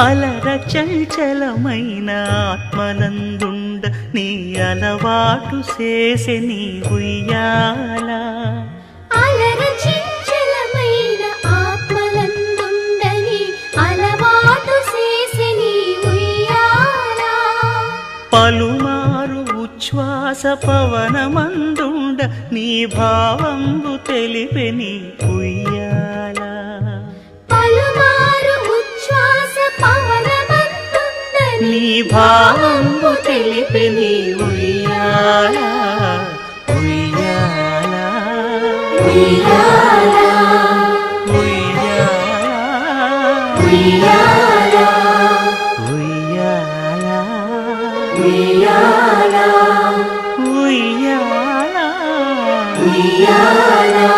అలర చంచలమైన ఆత్మనందుండ నీ అలవాటు చేసే నీ ఉయ్యాల. అలర చంచలమైన ఆత్మనందుండ నీ అలవాటు చేసే నీ ఉయ్యాల. పలుమారు ఉచ్ఛ్వాస పవనమందుండ నీ భావంబు తెలిపే నీ ఉయ్యాల. పలుమారు ఉచ్ఛ్వాస పవనమందుండ నీ భావంబు తెలిపే నీ ఉయ్యాల. ఉయ్యాల ఉయ్యాల ఉయ్యాల ఉయ్యాల ఉయ్యాల ఉయ్యాల ఉయ్యాల ఉయ్యాల